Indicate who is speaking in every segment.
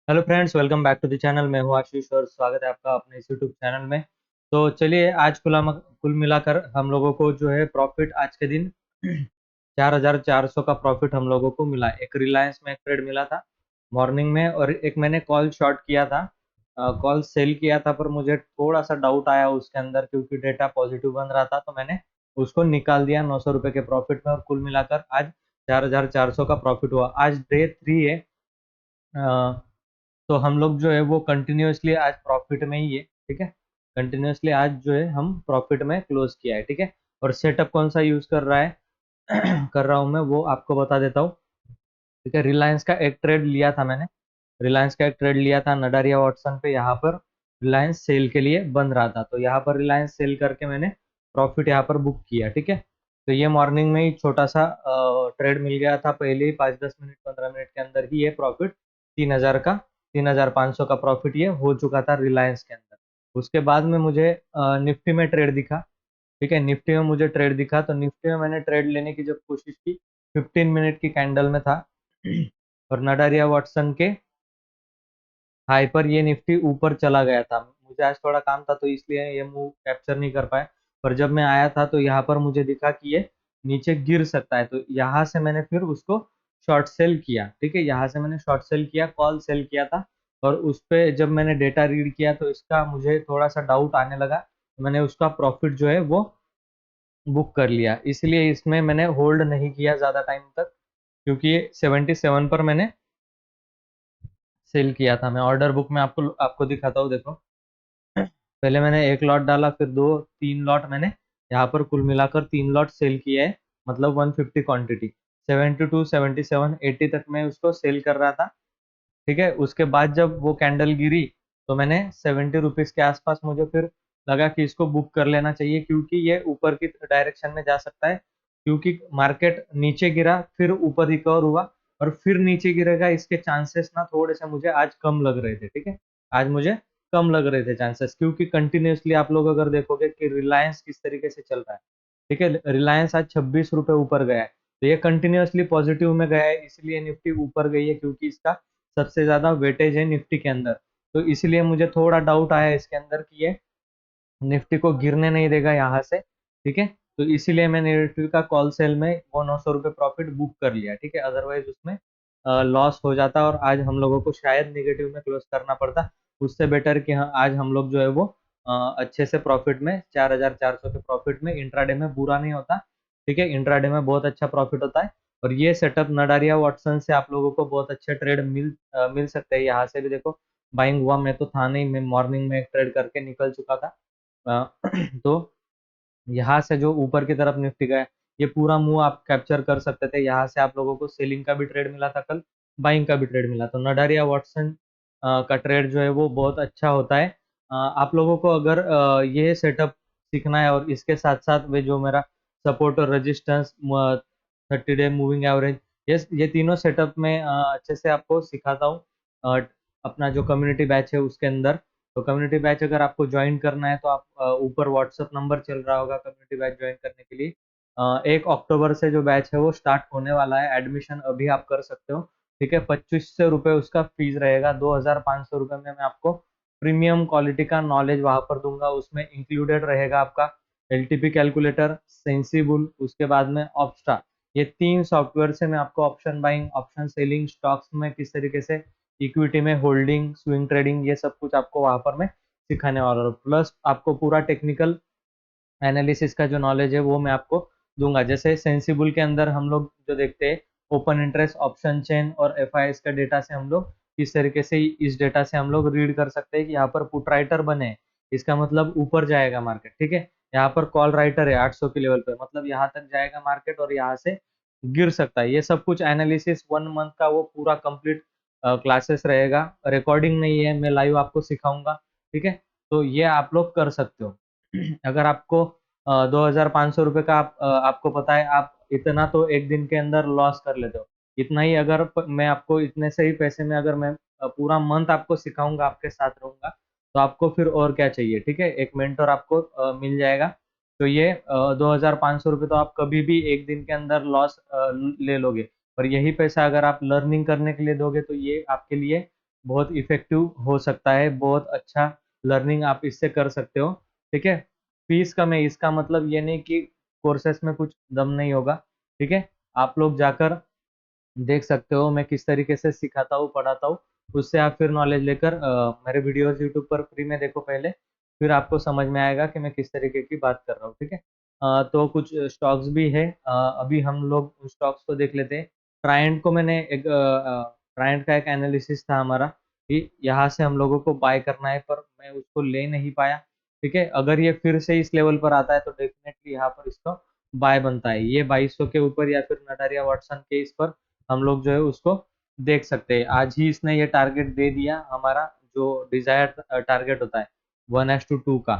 Speaker 1: Hello friends, welcome back to the channel. मैं हूं आशीष और स्वागत है आपका अपने इस यूट्यूब चैनल में। तो चलिए, आज कुल मिलाकर हम लोगों को जो है प्रॉफिट आज के दिन 4,400 का प्रॉफिट हम लोगों को मिला। एक रिलायंस में एक ट्रेड मिला था मॉर्निंग में, और एक मैंने कॉल शॉर्ट किया था, कॉल सेल किया था, पर मुझे थोड़ा सा डाउट आया उसके अंदर क्योंकि डेटा पॉजिटिव बन रहा था, तो मैंने उसको निकाल दिया 900 रुपये के प्रॉफिट में, और कुल मिलाकर आज 4,400 का प्रॉफिट हुआ। आज डे 3 है। तो हम लोग जो है वो कंटिन्यूअसली आज प्रॉफिट में ही है। ठीक है, कंटिन्यूअसली आज जो है हम प्रॉफिट में क्लोज किया है। ठीक है, और सेटअप कौन सा यूज कर रहा है कर रहा हूँ मैं, वो आपको बता देता हूँ। ठीक है, रिलायंस का एक ट्रेड लिया था मैंने। रिलायंस का एक ट्रेड लिया था नडारिया वाटसन पे। यहाँ पर रिलायंस सेल के लिए बन रहा था, तो यहाँ पर रिलायंस सेल करके मैंने प्रॉफिट यहाँ पर बुक किया। ठीक है, तो ये मॉर्निंग में ही छोटा सा ट्रेड मिल गया था, पहले ही 5-10 मिनट 15 मिनट के अंदर ही ये प्रॉफिट 3,000 का 3,500 का प्रॉफिट ये हो चुका था रिलायंस के अंदर। उसके बाद में मुझे निफ्टी में ट्रेड दिखा। ठीक है, निफ्टी में मुझे ट्रेड दिखा, तो निफ्टी में मैंने ट्रेड लेने की जब कोशिश की, 15 मिनट की कैंडल में था और नडारिया वाटसन के हाई पर ये निफ्टी ऊपर चला गया था। मुझे आज थोड़ा काम था तो इसलिए ये मूव कैप्चर नहीं कर पाया, पर जब मैं आया था तो यहाँ पर मुझे दिखा कि ये नीचे गिर सकता है, तो यहाँ से मैंने फिर उसको शॉर्ट सेल किया। ठीक है, यहाँ से मैंने शॉर्ट सेल किया, कॉल सेल किया था, और उस पे जब मैंने डेटा रीड किया तो इसका मुझे थोड़ा सा डाउट आने लगा, तो मैंने उसका प्रॉफिट जो है वो बुक कर लिया। इसलिए इसमें मैंने होल्ड नहीं किया ज़्यादा टाइम तक, क्योंकि 77 पर मैंने सेल किया था। मैं ऑर्डर बुक में आपको आपको दिखाता हूँ, देखो। पहले मैंने एक लॉट डाला, फिर दो, तीन लॉट मैंने यहाँ पर कुल मिलाकर 3 लॉट सेल किए हैं, मतलब 150 क्वांटिटी। 72, 77, 80 तक मैं उसको सेल कर रहा था। ठीक है, उसके बाद जब वो कैंडल गिरी तो मैंने 70 रुपीज के आसपास मुझे फिर लगा कि इसको बुक कर लेना चाहिए, क्योंकि ये ऊपर की डायरेक्शन में जा सकता है। क्योंकि मार्केट नीचे गिरा, फिर ऊपर रिकवर हुआ, और फिर नीचे गिरेगा, इसके चांसेस ना थोड़े से मुझे आज कम लग रहे थे। ठीक है, आज मुझे कम लग रहे थे चांसेस, क्योंकि कंटिन्यूअसली आप लोग अगर देखोगे कि रिलायंस किस तरीके से चल रहा है। ठीक है, रिलायंस आज 26 रुपये ऊपर गया है, तो ये कंटिन्यूअसली पॉजिटिव में गया है, इसलिए निफ्टी ऊपर गई है, क्योंकि इसका सबसे ज्यादा वेटेज है निफ्टी के अंदर। तो इसलिए मुझे थोड़ा डाउट आया इसके अंदर कि ये निफ्टी को गिरने नहीं देगा यहाँ से। ठीक है, तो इसीलिए मैंने निफ्टी का कॉल सेल में वो 900 रुपये प्रॉफिट बुक कर लिया। ठीक है, अदरवाइज उसमें लॉस हो जाता और आज हम लोगों को शायद नेगेटिव में क्लोज करना पड़ता। उससे बेटर कि हाँ, आज हम लोग जो है वो अच्छे से प्रॉफिट में 4,400 के प्रॉफिट में, इंट्राडे में बुरा नहीं होता। ठीक है, इंट्राडे में बहुत अच्छा प्रॉफिट होता है। और ये सेटअप नडारिया वाटसन से आप लोगों को बहुत अच्छे ट्रेड मिल सकते हैं। यहाँ से भी देखो, बाइंग हुआ, मैं तो था नहीं, मैं मॉर्निंग में एक ट्रेड करके निकल चुका था। तो यहाँ से जो ऊपर की तरफ निफ्टी गया, ये पूरा मूव आप कैप्चर कर सकते थे। यहाँ से आप लोगों को सेलिंग का भी ट्रेड मिला था कल, बाइंग का भी ट्रेड मिला। तो नडारिया वाटसन का ट्रेड जो है वो बहुत अच्छा होता है। आप लोगों को अगर ये सेटअप सीखना है, और इसके साथ साथ वे जो मेरा सपोर्ट और रेजिस्टेंस, 30 डे मूविंग एवरेज, ये तीनों सेटअप में अच्छे से आपको सिखाता हूँ अपना जो कम्युनिटी बैच है उसके अंदर। तो कम्युनिटी बैच अगर आपको ज्वाइन करना है तो आप ऊपर व्हाट्सअप नंबर चल रहा होगा कम्युनिटी बैच ज्वाइन करने के लिए। 1 अक्टूबर से जो बैच है वो स्टार्ट होने वाला है, एडमिशन अभी आप कर सकते हो। ठीक है, 2500 रुपये उसका फीस रहेगा। 2,500 रुपये में मैं आपको प्रीमियम क्वालिटी का नॉलेज वहां पर दूंगा। उसमें इंक्लूडेड रहेगा आपका एलटीपी कैलकुलेटर, सेंसिबल, उसके बाद में ऑप्स्टा। ये 3 सॉफ्टवेयर से मैं आपको option buying, option selling, stocks में किस तरीके से इक्विटी में होल्डिंग, स्विंग ट्रेडिंग, ये सब कुछ आपको वहां पर मैं सिखाने वाला हूँ। प्लस आपको पूरा टेक्निकल एनालिसिस का जो नॉलेज है वो मैं आपको दूंगा। जैसे सेंसिबल के अंदर हम लोग जो देखते हैं, ओपन इंटरेस्ट, ऑप्शन चेन और एफआईएस का डेटा से हम लोग किस तरीके से इस डेटा से हम लोग रीड कर सकते हैं कि यहाँ पर पुट राइटर बने हैं, इसका मतलब ऊपर जाएगा मार्केट। ठीक है, यहाँ पर कॉल राइटर है 800 के लेवल पे, मतलब यहाँ तक जाएगा मार्केट और यहाँ से गिर सकता है। ये सब कुछ एनालिसिस 1 मंथ का वो पूरा कंप्लीट क्लासेस रहेगा, रिकॉर्डिंग नहीं है, मैं लाइव आपको सिखाऊंगा। ठीक है, तो ये आप लोग कर सकते हो। अगर आपको 2,500 रुपये का आपको पता है, आप इतना तो एक दिन के अंदर लॉस कर लेते हो। इतना ही अगर मैं आपको इतने से ही पैसे में अगर मैं पूरा मंथ आपको सिखाऊंगा, आपके साथ रहूंगा, तो आपको फिर और क्या चाहिए। ठीक है, एक मेंटर आपको मिल जाएगा। तो ये 2,500 रुपये तो आप कभी भी एक दिन के अंदर लॉस ले लोगे, और यही पैसा अगर आप लर्निंग करने के लिए दोगे तो ये आपके लिए बहुत इफेक्टिव हो सकता है, बहुत अच्छा लर्निंग आप इससे कर सकते हो। ठीक है, फीस कम है इसका मतलब ये नहीं कि कोर्सेस में कुछ दम नहीं होगा। ठीक है, आप लोग जाकर देख सकते हो मैं किस तरीके से सिखाता हूँ, पढ़ाता हूँ। उससे आप फिर नॉलेज लेकर मेरे वीडियोस यूट्यूब पर फ्री में देखो पहले, फिर आपको समझ में आएगा कि मैं किस तरीके की बात कर रहा हूँ। ठीक है, तो कुछ स्टॉक्स भी है, अभी हम लोग उन स्टॉक्स को देख लेते हैं। ट्रायंट को मैंने एक ट्रायंट का एक एनालिसिस था हमारा कि यहाँ से हम लोगों को बाय करना है, पर मैं उसको ले नहीं पाया। ठीक है, अगर ये फिर से इस लेवल पर आता है तो डेफिनेटली यहाँ पर इसको बाय बनता है। ये 2200 के ऊपर या फिर नटारिया वाटसन के इस पर हम लोग जो है उसको देख सकते हैं। आज ही इसने ये टारगेट दे दिया हमारा, जो डिजायर टारगेट होता है 1:2 का।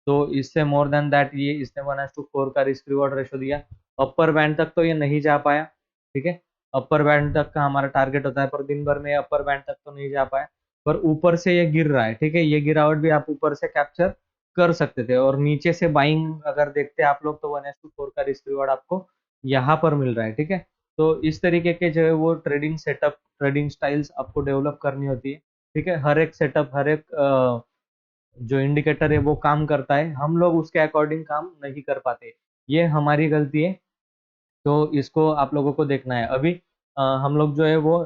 Speaker 1: तो इससे मोर देन दैट ये इसने 1:4 का रिस्क रिवॉर्ड रेशो दिया। अपर बैंड तक तो ये नहीं जा पाया। ठीक है, अपर बैंड तक का हमारा टारगेट होता है, पर दिन भर में अपर बैंड तक तो नहीं जा पाया। पर ऊपर से ये गिर रहा है। ठीक है, ये गिरावट भी आप ऊपर से कैप्चर कर सकते थे, और नीचे से बाइंग अगर देखते हैं आप लोग तो 1:4 का रिस्क रिवॉर्ड आपको यहाँ पर मिल रहा है। ठीक है, तो इस तरीके के जो है वो ट्रेडिंग सेटअप, ट्रेडिंग स्टाइल्स आपको डेवलप करनी होती है। ठीक है, हर एक सेटअप, हर एक जो इंडिकेटर है वो काम करता है, हम लोग उसके अकॉर्डिंग काम नहीं कर पाते, ये हमारी गलती है। तो इसको आप लोगों को देखना है। अभी हम लोग जो है वो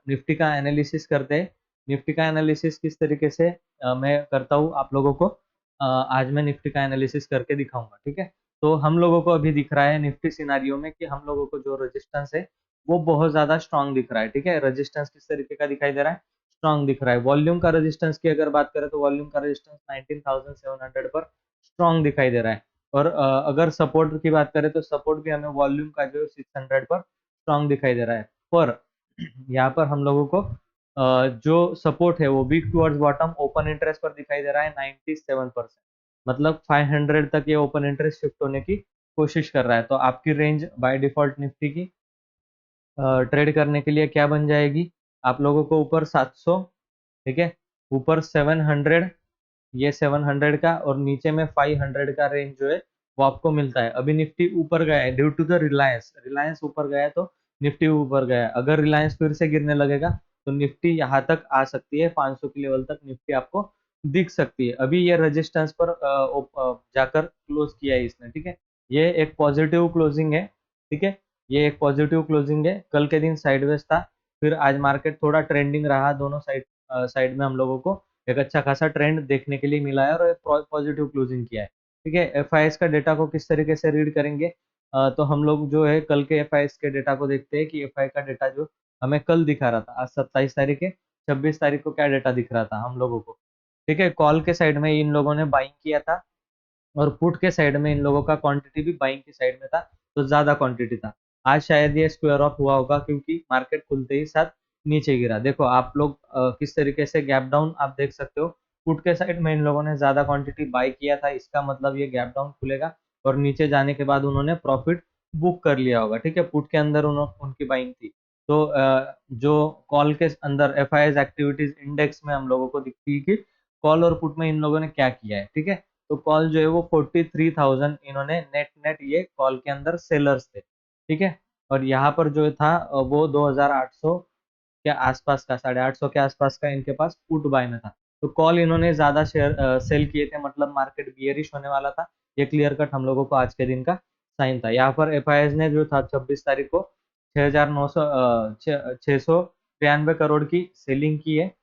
Speaker 1: निफ्टी का एनालिसिस करते हैं। निफ्टी का एनालिसिस किस तरीके से मैं करता हूँ आप लोगों को आज मैं निफ्टी का एनालिसिस करके दिखाऊंगा। ठीक है, तो हम लोगों को अभी दिख रहा है निफ्टी सिनारियो में कि हम लोगों को जो रेजिस्टेंस है वो बहुत ज्यादा स्ट्रांग दिख रहा है। ठीक है, रेजिस्टेंस किस तरीके का दिखाई दे रहा है, स्ट्रांग दिख रहा है। वॉल्यूम का रेजिस्टेंस की अगर बात करें तो वॉल्यूम का रेजिस्टेंस 19,700 पर स्ट्रांग दिखाई दे रहा है। और अगर सपोर्ट की बात करें तो सपोर्ट भी हमें वॉल्यूम का जो 600 पर स्ट्रांग दिखाई दे रहा है। पर यहाँ पर हम लोगों को जो सपोर्ट है वो weak towards bottom open interest पर दिखाई दे रहा है 97%। मतलब 500 तक ये ओपन इंटरेस्ट शिफ्ट होने की कोशिश कर रहा है। तो आपकी रेंज बाय डिफॉल्ट निफ्टी की ट्रेड करने के लिए क्या बन जाएगी, आप लोगों को ऊपर 700, ठीक है, ऊपर 700, ये 700 का, और नीचे में 500 का रेंज जो है वो आपको मिलता है। अभी निफ्टी ऊपर गया है due to the Reliance, Reliance ऊपर गया है तो निफ्टी ऊपर गया है। अगर रिलायंस फिर से गिरने लगेगा तो निफ्टी यहाँ तक आ सकती है, 500 के लेवल तक निफ्टी आपको दिख सकती है। अभी ये रेजिस्टेंस पर जाकर क्लोज किया है इसने। ठीक है, ये एक पॉजिटिव क्लोजिंग है। ठीक है, ये एक पॉजिटिव क्लोजिंग है। कल के दिन साइडवेज था, फिर आज मार्केट थोड़ा ट्रेंडिंग रहा, दोनों साइड में हम लोगों को एक अच्छा खासा ट्रेंड देखने के लिए मिला है, और एक पॉजिटिव क्लोजिंग किया है। ठीक है, एफआईएस का डेटा को किस तरीके से रीड करेंगे, तो हम लोग जो है कल के एफआईएस के डेटा को देखते हैं कि एफआई का डेटा जो हमें कल दिखा रहा था, आज 27 तारीख है, 26 तारीख को क्या डेटा दिख रहा था हम लोगों को। ठीक है, कॉल के साइड में इन लोगों ने बाइंग किया था, और पुट के साइड में इन लोगों का क्वांटिटी भी बाइंग की साइड में था, तो ज्यादा क्वांटिटी था। आज शायद ये स्क्वायर ऑफ हुआ होगा, क्योंकि मार्केट खुलते ही साथ नीचे गिरा। देखो आप लोग किस तरीके से गैप डाउन आप देख सकते हो, पुट के साइड में इन लोगों ने ज्यादा क्वांटिटी बाई किया था, इसका मतलब ये गैप डाउन खुलेगा और नीचे जाने के बाद उन्होंने प्रॉफिट बुक कर लिया होगा। ठीक है, पुट के अंदर उनकी बाइंग थी। तो जो कॉल के अंदर F I S activities index में हम लोगों को दिखती है कि कॉल और पुट में इन लोगों ने क्या किया है। ठीक है, तो कॉल जो है वो 43,000 इन्होंने नेट नेट ये कॉल के अंदर सेलर्स थे। ठीक है, और यहाँ पर जो था वो 2,800 के आसपास का, 850 के आसपास का इनके पास पुट बाय में था। तो कॉल इन्होंने ज्यादा शेयर सेल किए थे, मतलब मार्केट बियरिश होने वाला था। ये क्लियर कट हम लोगों को आज के दिन का साइन था। यहाँ पर एफ ने जो था 26 तारीख को 6,900 693 करोड़ की सेलिंग की है।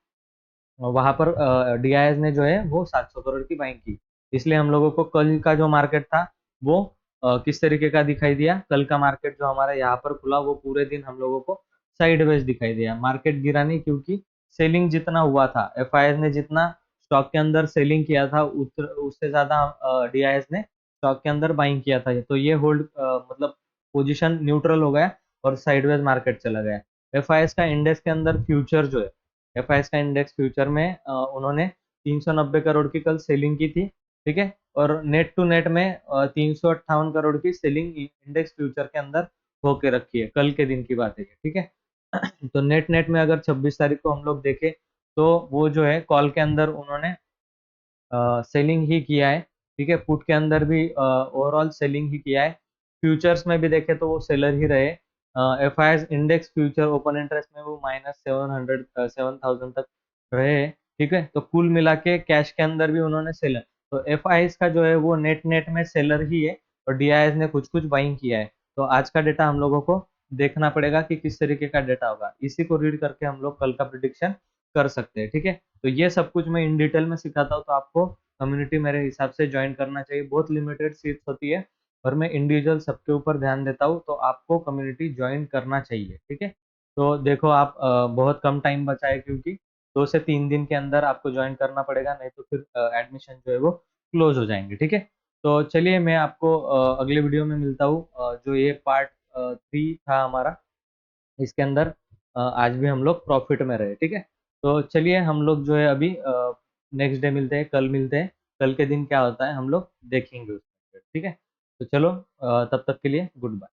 Speaker 1: वहां पर डीआईएस ने जो है वो 700 करोड़ की बाइंग की। इसलिए हम लोगों को कल का जो मार्केट था वो किस तरीके का दिखाई दिया, कल का मार्केट जो हमारा यहाँ पर खुला वो पूरे दिन हम लोगों को साइडवेज दिखाई दिया, मार्केट गिरा नहीं, क्योंकि सेलिंग जितना हुआ था, एफआईएस ने जितना स्टॉक के अंदर सेलिंग किया था उससे ज्यादा डीआईएस ने स्टॉक के अंदर बाइंग किया था। तो ये होल्ड मतलब पोजीशन न्यूट्रल हो गया और साइडवेज मार्केट चला गया। एफआईएस का इंडेक्स के अंदर फ्यूचर जो है, एफआईएस का इंडेक्स फ्यूचर में उन्होंने 390 करोड़ की कल सेलिंग की थी। ठीक है, और नेट टू नेट में 358 करोड़ की सेलिंग इंडेक्स फ्यूचर के अंदर होके रखी है, कल के दिन की बात है। ठीक है, तो नेट नेट में अगर 26 तारीख को हम लोग देखें तो वो जो है कॉल के अंदर उन्होंने सेलिंग ही किया है। ठीक है, पुट के अंदर भी ओवरऑल सेलिंग ही किया है। फ्यूचर्स में भी देखें तो वो सेलर ही रहे। F I index future open interest में वो -700 7,000 तक रहे, ठीक है। तो कुल मिला के कैश के अंदर भी उन्होंने सेलर, तो एफ का जो है वो नेट नेट में सेलर ही है, और डी ने कुछ कुछ बाइंग किया है। तो आज का डेटा हम लोगों को देखना पड़ेगा कि किस तरीके का डेटा होगा, इसी को रीड करके हम लोग कल का प्रिडिक्शन कर सकते हैं, ठीक है। तो ये सब कुछ मैं इन डिटेल में सिखाता हूँ, तो आपको कम्युनिटी मेरे हिसाब से ज्वाइन करना चाहिए। बहुत लिमिटेड सीट्स होती है और मैं इंडिविजुअल सबके ऊपर ध्यान देता हूँ, तो आपको कम्युनिटी ज्वाइन करना चाहिए, ठीक है। तो देखो आप बहुत कम टाइम बचा है, क्योंकि 2 से 3 दिन के अंदर आपको ज्वाइन करना पड़ेगा, नहीं तो फिर एडमिशन जो है वो क्लोज हो जाएंगे, ठीक है। तो चलिए मैं आपको अगले वीडियो में मिलता हूँ। जो ये पार्ट 3 था हमारा, इसके अंदर आज भी हम लोग प्रॉफिट में रहे, ठीक है। तो चलिए हम लोग जो है अभी नेक्स्ट डे मिलते हैं, कल मिलते हैं, कल के दिन क्या होता है हम लोग देखेंगे उसमें, ठीक है। तो चलो तब तक के लिए गुड बाय।